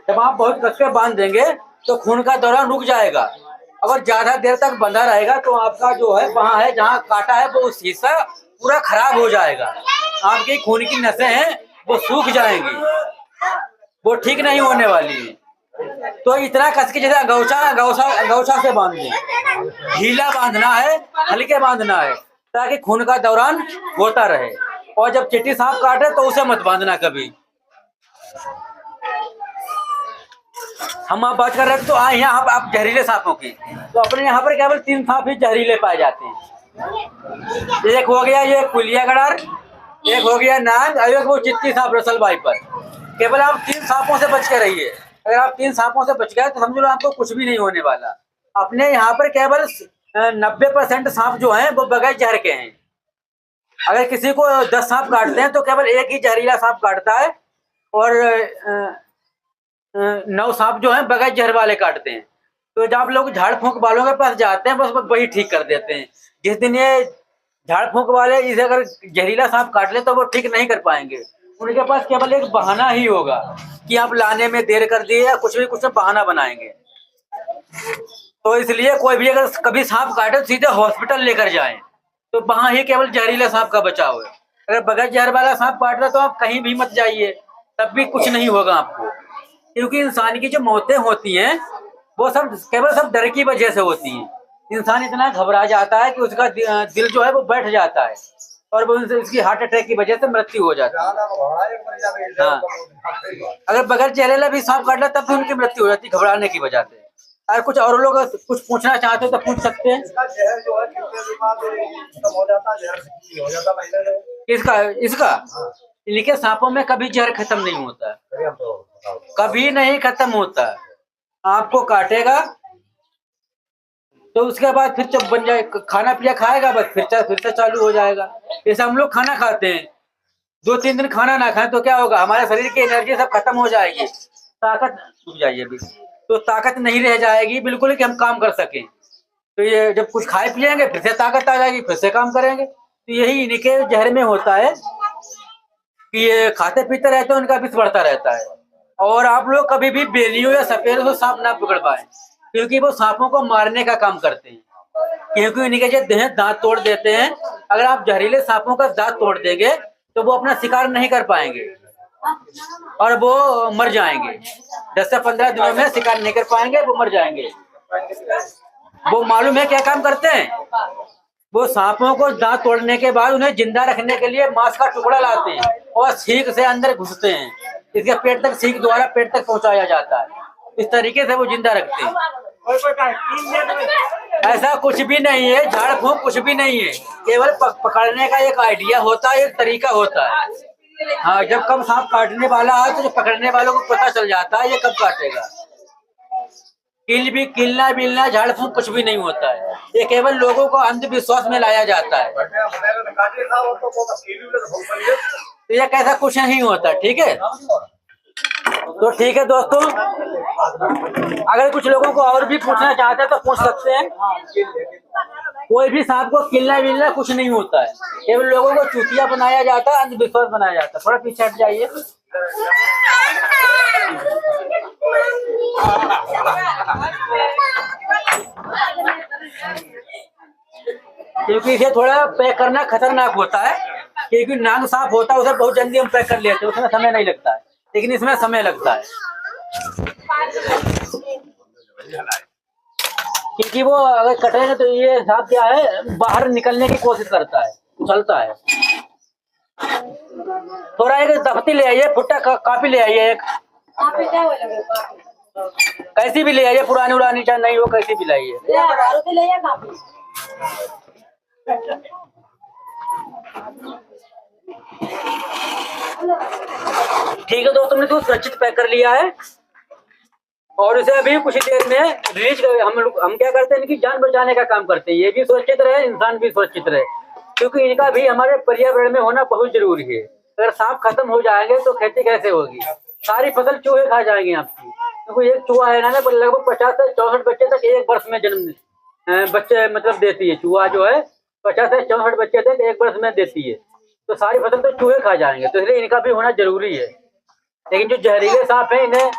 जब आप बहुत कस के बांध देंगे तो खून का दौरान रुक जाएगा। अगर ज्यादा देर तक बंधा रहेगा तो आपका जो है वहां है जहाँ काटा है वो हिस्सा पूरा खराब हो जाएगा। आपकी खून की नसें हैं वो सूख जाएंगी, वो ठीक नहीं होने वाली है। तो इतना कस के जैसे अंगौछा से बांध दें। ढीला बांधना है, हल्के बांधना है ताकि खून का दौरान होता रहे। और जब चींटी सांप काटे तो उसे मत बांधना कभी। हम आप बात कर रहे थे तो यहाँ आप जहरीले सांपों की, तो अपने यहाँ पर केवल 3 सांप ही जहरीले पाए जाते हैं। एक हो गया ये कुलिया गड़ार, एक हो गया नाग, और एक वो चित्ती सांप रसल वाइपर। केवल आप 3 सांपों से बच के रहिए। अगर आप 3 सांपों से बच गए तो समझ लो आपको कुछ भी नहीं होने वाला। अपने यहाँ पर केवल 90% सांप जो हैं वो बगैर जहर के हैं। अगर किसी को 10 सांप काटते हैं तो केवल एक ही जहरीला सांप काटता है, और 9 सांप जो हैं बगैर जहर वाले काटते हैं। तो जब आप लोग झाड़ फूंक वालों के पास जाते हैं बस वही ठीक कर देते हैं। जिस दिन ये झाड़ फूंक वाले इसे अगर जहरीला सांप काट ले तो वो ठीक नहीं कर पाएंगे। उनके पास केवल एक बहाना ही होगा कि आप लाने में देर कर दिए या कुछ बहाना बनाएंगे। तो इसलिए कोई भी अगर कभी सांप काटे तो सीधे हॉस्पिटल लेकर जाएं, तो वहां ही केवल जहरीले सांप का बचाव है। अगर बगैर जहर वाला सांप काट रहा तो आप कहीं भी मत जाइए, तब भी कुछ नहीं होगा आपको। क्योंकि इंसान की जो मौतें होती हैं वो सब केवल सब डर की वजह से होती हैं। इंसान इतना घबरा जाता है कि उसका दिल जो है वो बैठ जाता है और वो उसकी हार्ट अटैक की वजह से मृत्यु हो जाती है। हाँ, अगर बगैर जहरीला भी सांप काट ले तब भी उनकी मृत्यु हो जाती है घबराने की वजह से। अगर कुछ और लोग कुछ पूछना चाहते हो तो पूछ सकते हैं। इसका इसका लिखे सांपों में कभी जहर खत्म नहीं होता, कभी नहीं खत्म होता। आपको काटेगा तो उसके बाद फिर जब बन जाए खाना पिया खाएगा बस फिर से चालू हो जाएगा। जैसे हम लोग खाना खाते हैं, 2-3 दिन खाना ना खाएं तो क्या होगा, हमारे शरीर की एनर्जी सब खत्म हो जाएगी, ताकत रुक जाइए अभी, तो ताकत नहीं रह जाएगी बिल्कुल कि हम काम कर सकें। तो ये जब कुछ खाए पिएंगे फिर से ताकत आ जाएगी, फिर से काम करेंगे। तो यही इनके जहर में होता है कि ये खाते पीते रहते हैं, उनका विष बढ़ता रहता है। और आप लोग कभी भी बेलियों या सपेरों से सांप ना पकड़ पाए, क्योंकि वो सांपों को मारने का काम करते हैं। क्योंकि इनके जो देह दांत तोड़ देते हैं। अगर आप जहरीले सांपों का दांत तोड़ देंगे तो वो अपना शिकार नहीं कर पाएंगे और वो मर जाएंगे। 10 से 15 दिनों में शिकार नहीं कर पाएंगे, वो मर जाएंगे। वो मालूम है क्या काम करते हैं, वो सांपों को दांत तोड़ने के बाद उन्हें जिंदा रखने के लिए मांस का टुकड़ा लाते हैं और सीख से अंदर घुसते हैं। इसके पेट तक, सीख द्वारा पेट तक पहुंचाया जाता है। इस तरीके से वो जिंदा रखते हैं। ऐसा कुछ भी नहीं है, झाड़ फूंक कुछ भी नहीं है, केवल पकड़ने का एक आइडिया होता है, एक तरीका होता है। हाँ, जब कब सांप काटने वाला है तो पकड़ने वालों को पता चल जाता है ये कब काटेगा। किलना बिलना झाड़ फूंक कुछ भी नहीं होता है, ये केवल लोगों को अंधविश्वास में लाया जाता है। तो ये कैसा कुछ नहीं होता, ठीक है। तो ठीक है दोस्तों, अगर कुछ लोगों को और भी पूछना चाहते हैं तो पूछ सकते हैं। कोई भी सांप को किलना बिलना कुछ नहीं होता है, केवल लोगों को चूतिया बनाया जाता है, अंधविश्वास बनाया जाता है। थोड़ा पीछे हट जाइए। क्योंकि इसे थोड़ा पैक करना खतरनाक होता है, क्योंकि नाग सांप होता है उसे बहुत जल्दी हम पैक कर लेते हैं, उसमें समय नहीं लगता है, लेकिन इसमें समय लगता है। क्योंकि वो अगर कटेंगे तो ये सांप क्या है, बाहर निकलने की कोशिश करता है, उछलता है। थोड़ा एक दफ्ती ले आइए, फुट्टा कापी ले आइए, एक कैसी भी ले आइए, पुरानी उड़ानी चाहे नहीं हो, कैसी भी लाइए। ठीक है दोस्तों, हमने तो सुरक्षित पैक कर लिया है और इसे अभी कुछ देर में रिलीज कर। हम क्या करते हैं, इनकी जान बचाने का काम करते हैं। ये भी सुरक्षित रहे, इंसान भी सुरक्षित रहे, क्योंकि इनका भी हमारे पर्यावरण में होना बहुत जरूरी है। अगर सांप खत्म हो जाएंगे तो खेती कैसे होगी, सारी फसल चूहे खा जाएंगे आपकी। क्योंकि एक चूहा है ना, लगभग 50 से 64 बच्चे तक एक वर्ष में जन्म बच्चे मतलब देती है। चूहा जो है 50 से 64 बच्चे तक एक वर्ष में देती है, तो सारी फसल तो चूहे खा जाएंगे। तो इसलिए इनका भी होना जरूरी है। लेकिन जो जहरीले सांप है इन्हें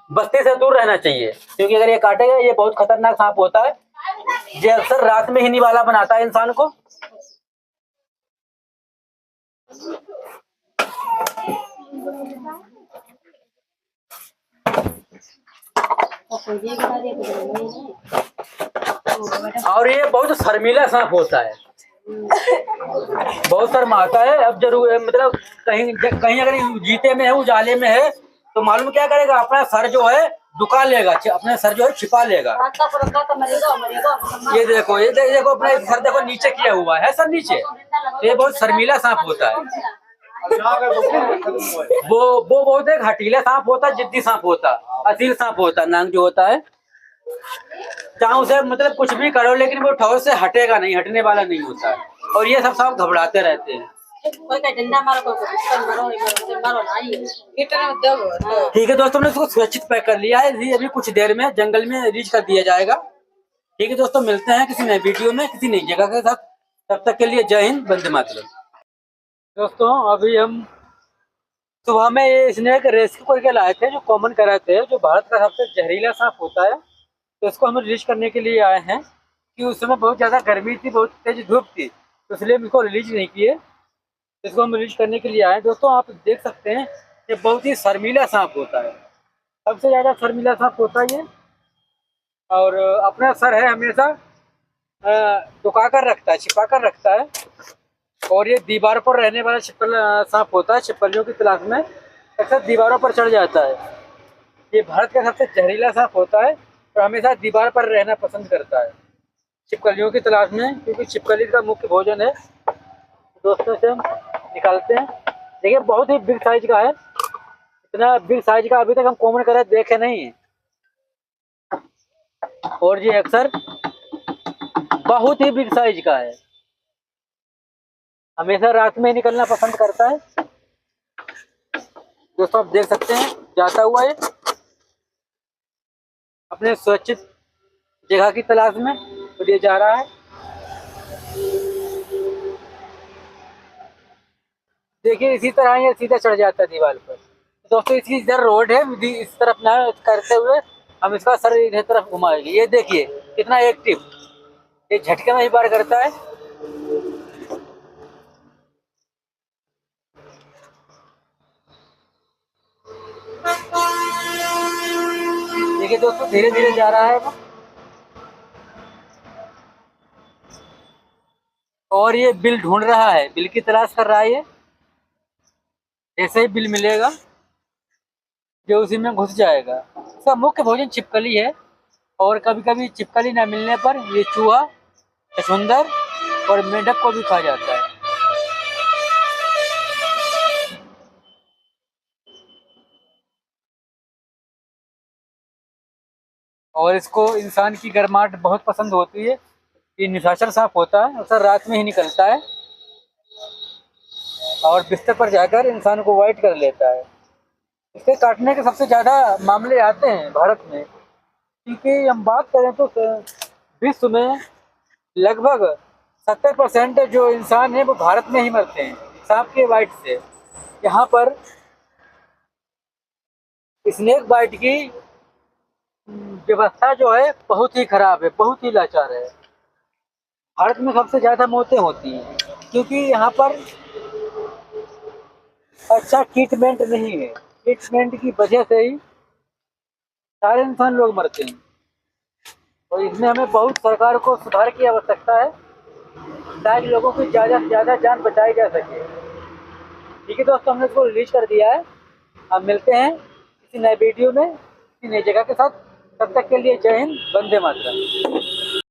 बस्ती से दूर रहना चाहिए, क्योंकि अगर ये काटेगा, ये बहुत खतरनाक सांप होता है। ये अक्सर रात में ही निवाला बनाता है इंसान को। और ये बहुत शर्मीला सांप होता है, बहुत शर्माता है। अब जरूर मतलब कहीं कहीं अगर जीते में है, उजाले में है, तो मालूम क्या करेगा, अपना सर जो है दुका लेगा, अपना सर जो है छिपा लेगा। ये देखो, ये देखो अपना सर देखो नीचे किया हुआ है, सर नीचे। ये बहुत शर्मीला सांप होता है। वो बहुत एक हटीला सांप होता है, जिद्दी सांप होता है, असील सांप होता है। नांग जो होता है, चाहे उसे मतलब कुछ भी करो, लेकिन वो ठोर से हटेगा नहीं, हटने वाला नहीं होता है। और ये सब सांप घबराते रहते हैं। ठीक है दोस्तों, हमने इसको सुरक्षित पैक कर लिया है। अभी कुछ देर में जंगल में रीच कर दिया जाएगा। ठीक है दोस्तों, मिलते हैं किसी नए वीडियो में किसी नई जगह के साथ। तब तक के लिए जय हिंद, वंदे मातरम। दोस्तों अभी हम सुबह में ये स्नेक रेस्क्यू करके लाए थे, जो कॉमन कराए थे, जो भारत का सबसे जहरीला सांप होता है। तो इसको हम रिलीज करने के लिए आए हैं, कि उस समय बहुत ज़्यादा गर्मी थी, बहुत तेज धूप थी, तो इसलिए हम इसको रिलीज नहीं किए। इसको हम रिलीज करने के लिए आए। दोस्तों आप देख सकते हैं, ये बहुत ही शर्मीला सांप होता है, सबसे ज़्यादा शर्मीला सांप होता है ये। और अपना सर है हमेशा दुका कर रखता है, छिपा कर रखता है। और ये दीवार पर रहने वाला छिपकल सांप होता है, छिपकलियों की तलाश में अक्सर दीवारों पर चढ़ जाता है। ये भारत का सबसे जहरीला सांप होता है और हमेशा दीवार पर रहना पसंद करता है छिपकलियों की तलाश में, क्योंकि छिपकली का मुख्य भोजन है। दोस्तों से हम निकालते हैं। देखिए बहुत ही बिग साइज का है, इतना बिग साइज का अभी तक हम कॉमन कलर देखे नहीं है। और ये अक्सर बहुत ही बिग साइज का है, हमेशा रात में निकलना पसंद करता है। दोस्तों आप देख सकते हैं, जाता हुआ है अपने सुरक्षित जगह की तलाश में, और ये जा रहा है। देखिए इसी तरह ये सीधा चढ़ जाता है दीवार पर। दोस्तों इसकी इधर रोड है, इस तरफ ना करते हुए हम इसका सर इधर तरफ घुमाएंगे। ये देखिए कितना एक्टिव, ये झटके में ही बार करता है। देखिए दोस्तों धीरे धीरे जा रहा है वो। और ये बिल ढूंढ रहा है, बिल की तलाश कर रहा है ये। जैसे ही बिल मिलेगा जो उसी में घुस जाएगा। इसका मुख्य भोजन छिपकली है, और कभी कभी छिपकली न मिलने पर ये चूहा, छछूंदर और मेंढक को भी खा जाता है। और इसको इंसान की गर्माहट बहुत पसंद होती है। ये निशाचर सांप होता है, अक्सर रात में ही निकलता है और बिस्तर पर जाकर इंसान को वाइट कर लेता है। इसके काटने के सबसे ज़्यादा मामले आते हैं भारत में, क्योंकि हम बात करें तो विश्व में लगभग 70% जो इंसान है वो भारत में ही मरते हैं सांप के बाइट से। यहाँ पर स्नेक बाइट की व्यवस्था जो है बहुत ही खराब है, बहुत ही लाचार है। भारत में सबसे ज़्यादा मौतें होती हैं, क्योंकि यहाँ पर अच्छा ट्रीटमेंट नहीं है। ट्रीटमेंट की वजह से ही सारे इंसान लोग मरते हैं, और इसमें हमें बहुत सरकार को सुधार की आवश्यकता है, ताकि लोगों की ज़्यादा से ज़्यादा जान बचाई जा सके। ठीक है दोस्तों, हमने इसको रिलीज कर दिया है। अब मिलते हैं किसी नए वीडियो में किसी नई जगह के साथ। तब तक के लिए जय हिंद, वंदे मातरम।